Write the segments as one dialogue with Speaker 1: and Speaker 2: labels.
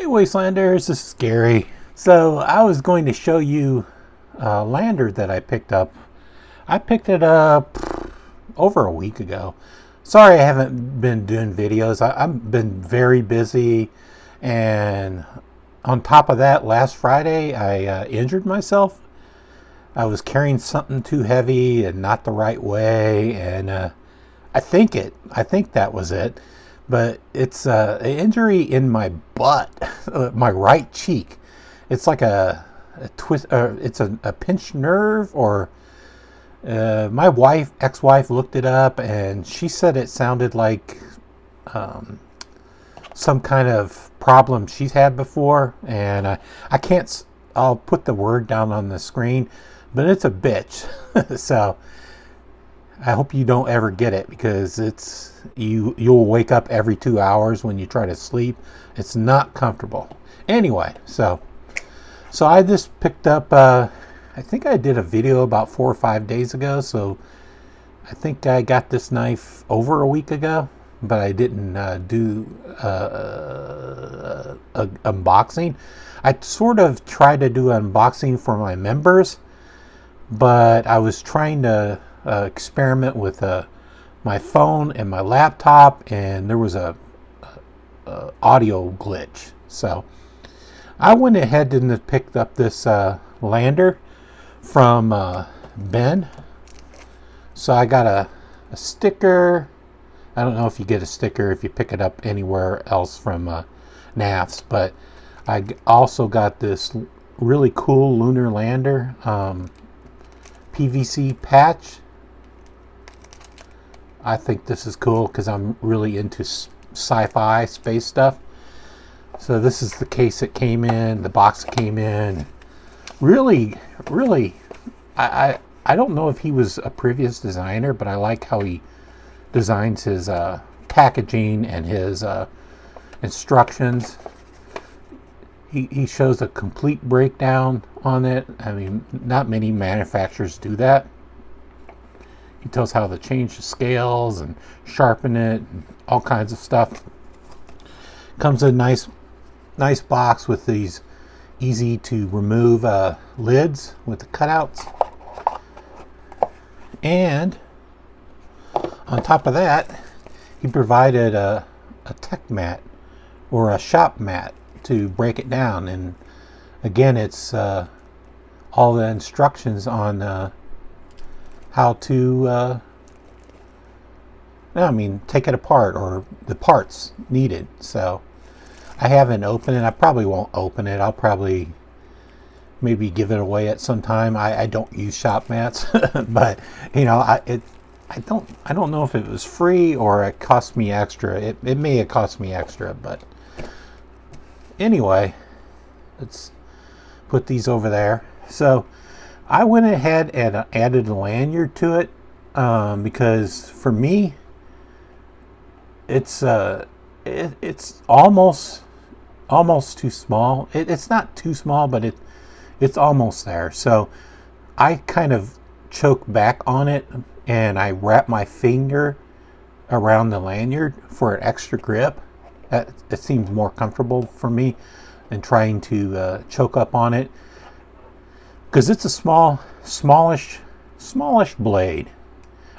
Speaker 1: Hey Wastelanders, this is Gary. So I was going to show you a lander that I picked up. I picked it up over a week ago. Sorry I haven't been doing videos. I've been very busy, and on top of that, last Friday I injured myself. I was carrying something too heavy and not the right way, and I think that was it. But it's an injury in my butt, my right cheek. It's like a twist, it's a pinched nerve, or my ex-wife looked it up, and she said it sounded like some kind of problem she's had before. And I can't, I'll put the word down on the screen, but it's a bitch. So I hope you don't ever get it, because you'll wake up every 2 hours when you try to sleep. It's not comfortable. Anyway, so I just picked up, I think I did a video about 4 or 5 days ago, so I think I got this knife over a week ago, but I didn't do unboxing. I sort of tried to do an unboxing for my members, but I was trying to experiment with my phone and my laptop, and there was a audio glitch. So I went ahead and picked up this lander from Ben. So I got a sticker. I don't know if you get a sticker if you pick it up anywhere else from Knafs, but I also got this really cool lunar lander PVC patch. I think this is cool because I'm really into sci-fi space stuff. So this is the case it came in, the box came in. Really, I don't know if he was a previous designer, but I like how he designs his packaging and his instructions. He shows a complete breakdown on it. I mean, not many manufacturers do that. He tells how to change the scales and sharpen it and all kinds of stuff. Comes in a nice box with these easy to remove lids with the cutouts. And on top of that, he provided a tech mat or a shop mat to break it down. And again, it's all the instructions on how to take it apart, or the parts needed. So I haven't opened it. I probably won't open it. I'll probably maybe give it away at some time. I don't use shop mats, but you know, I don't know if it was free or it cost me extra. It may have cost me extra, but anyway, let's put these over there. So I went ahead and added a lanyard to it because for me, it's almost too small. It's not too small, but it's almost there. So I kind of choke back on it, and I wrap my finger around the lanyard for an extra grip. It seems more comfortable for me than trying to choke up on it, because it's a smallish blade.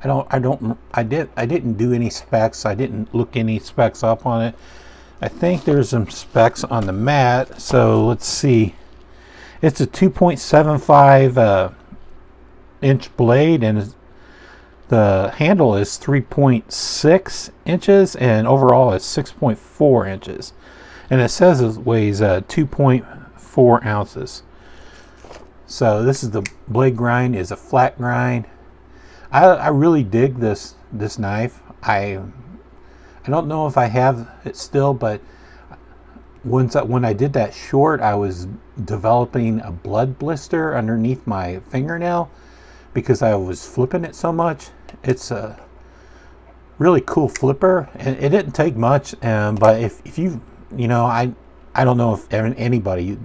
Speaker 1: I didn't do any specs. I didn't look any specs up on it. I think there's some specs on the mat. So let's see. It's a 2.75 inch blade, and the handle is 3.6 inches, and overall it's 6.4 inches. And it says it weighs 2.4 ounces. So this is the blade grind, is a flat grind. I really dig this knife. I don't know if I have it still, but when I did that short, I was developing a blood blister underneath my fingernail because I was flipping it so much. It's a really cool flipper, and it didn't take much. But if you I don't know if everybody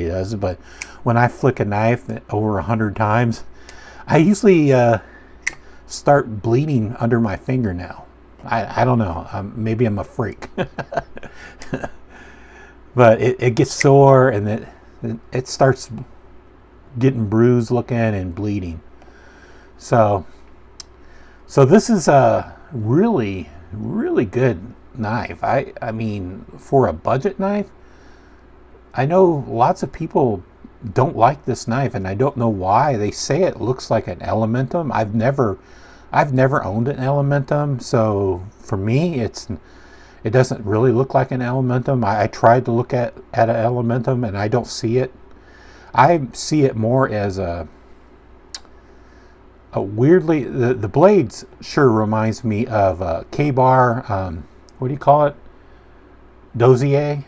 Speaker 1: does it, but when I flick a knife over 100 times, I usually start bleeding under my fingernail. I don't know. Maybe I'm a freak. but it gets sore, and it starts getting bruised looking and bleeding. So this is a really, really good knife. I mean, for a budget knife, I know lots of people don't like this knife, and I don't know why. They say it looks like an Elementum. I've never owned an Elementum, so for me, it doesn't really look like an Elementum. I tried to look at an Elementum, and I don't see it. I see it more as a weirdly, the blades sure reminds me of a K-bar, what do you call it? Dozier?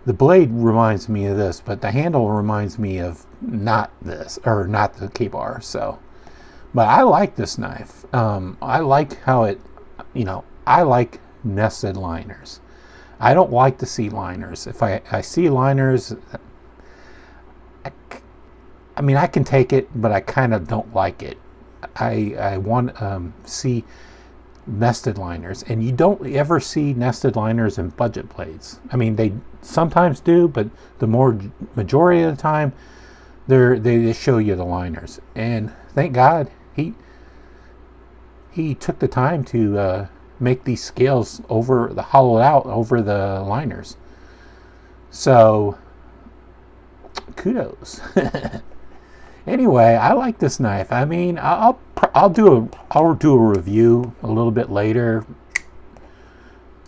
Speaker 1: The blade reminds me of this, but the handle reminds me of not this, or not the K-bar. So, but I like this knife. I like how it, I like nested liners. I don't like to see liners. If I see liners, I mean, I can take it, but I kind of don't like it. I want see nested liners, and you don't ever see nested liners in budget blades. I mean, they sometimes do, but the majority of the time, they just show you the liners. And thank God he took the time to make these scales hollowed out over the liners. So kudos. Anyway, I like this knife. I mean, I'll do a review a little bit later,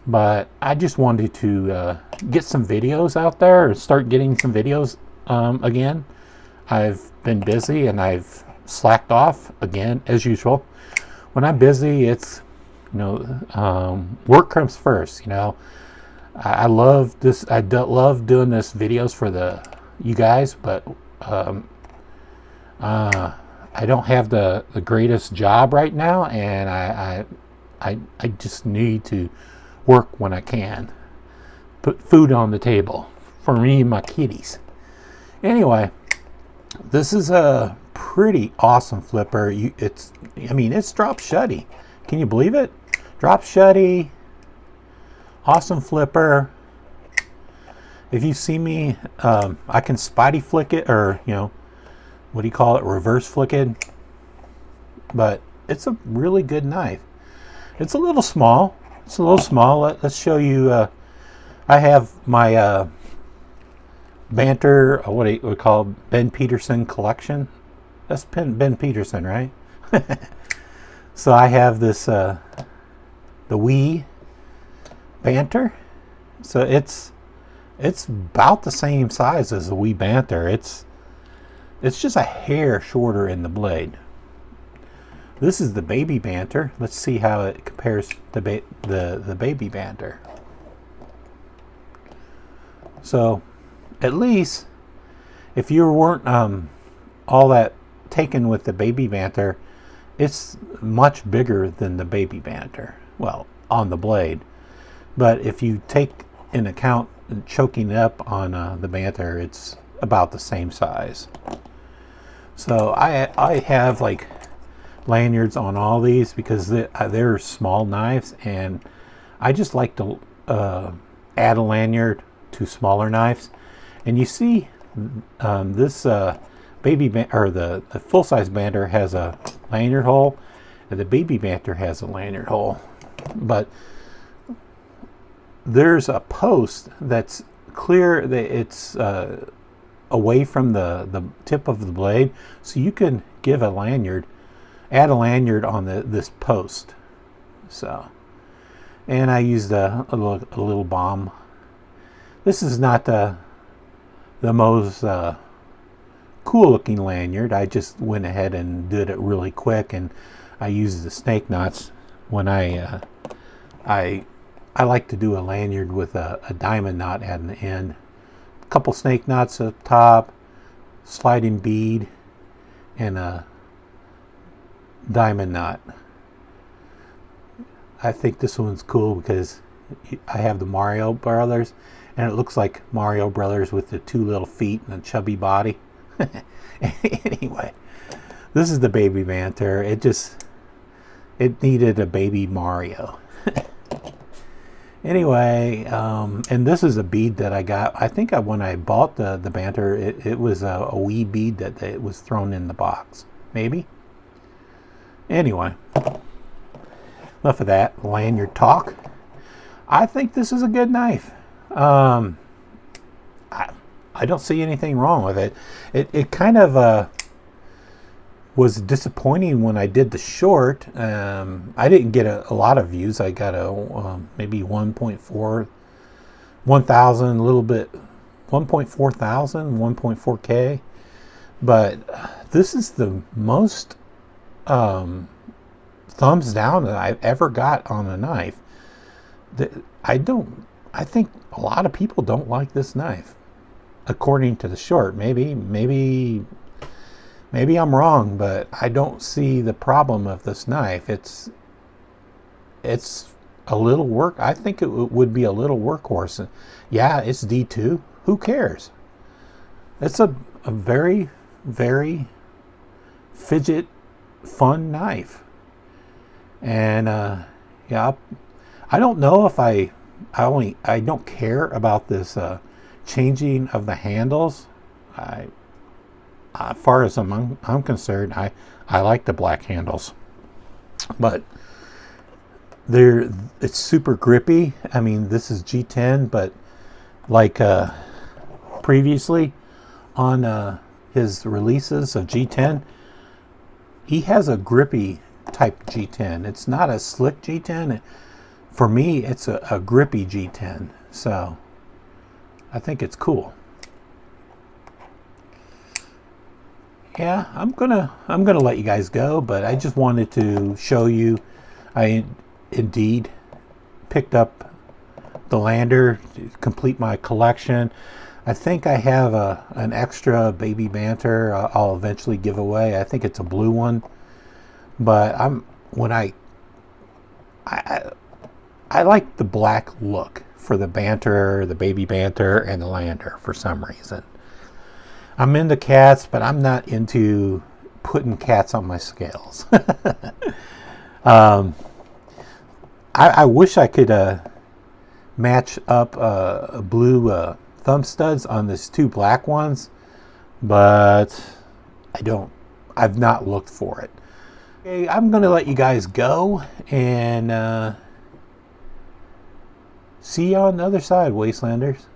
Speaker 1: but I just wanted to get some videos out there, and start getting some videos again. I've been busy, and I've slacked off again as usual. When I'm busy, it's work comes first. I love this. I love doing this videos for you guys, but I don't have the greatest job right now, and I just need to work when I can. Put food on the table for me and my kitties. Anyway, this is a pretty awesome flipper. It's drop shutty. Can you believe it? Drop shutty. Awesome flipper. If you see me, I can spidey flick it, or what do you call it? Reverse flick it. But it's a really good knife. It's a little small. Let's show you. I have my Banter, what do we call Ben Peterson collection. That's Ben Peterson, right? So I have this the Wii Banter. So it's about the same size as the Wii Banter. It's just a hair shorter in the blade. This is the Baby Banter. Let's see how it compares to the Baby Banter. So, at least, if you weren't all that taken with the Baby Banter, it's much bigger than the Baby Banter. Well, on the blade. But if you take in account choking up on the Banter, it's about the same size. So I have like lanyards on all these because they're small knives, and I just like to add a lanyard to smaller knives. And you see this Baby or the full-size Banter has a lanyard hole, and the Baby Banter has a lanyard hole. But there's a post that's clear that it's away from the tip of the blade, so you can give a lanyard, add a lanyard on this post. So, and I used a little bomb. This is not the most cool looking lanyard. I just went ahead and did it really quick, and I used the snake knots when I like to do a lanyard with a diamond knot at the end. A couple snake knots up top, sliding bead, and a diamond knot. I think this one's cool because I have the Mario Brothers, and it looks like Mario Brothers with the two little feet and a chubby body. Anyway, this is the Baby Banter. It needed a baby Mario. Anyway, and this is a bead that I got. I think when I bought the banter, it was a wee bead that it was thrown in the box. Maybe. Anyway, enough of that lanyard talk. I think this is a good knife. I don't see anything wrong with it. It kind of was disappointing when I did the short. I didn't get a lot of views. I got maybe 1,000, a little bit, 1.4 thousand, 1.4K. But this is the most thumbs down that I've ever got on a knife. I think a lot of people don't like this knife, according to the short. Maybe I'm wrong, but I don't see the problem of this knife. It's a little work. I think it would be a little workhorse. Yeah, it's D2. Who cares? It's a very, very fidget fun knife. And yeah, I don't know if I don't care about this changing of the handles. As far as I'm concerned, I like the black handles, but it's super grippy. I mean, this is G10, but like previously on his releases of G10, he has a grippy type G10. It's not a slick G10. For me, it's a grippy G10. So I think it's cool. Yeah, I'm gonna let you guys go, but I just wanted to show you I indeed picked up the Lander to complete my collection. I think I have an extra baby banter I'll eventually give away. I think it's a blue one, but I like the black look for the banter, the baby banter, and the Lander for some reason. I'm into cats, but I'm not into putting cats on my scales. I wish I could match up blue thumb studs on these two black ones, but I don't. I've not looked for it. Okay, I'm going to let you guys go, and see you on the other side, Wastelanders.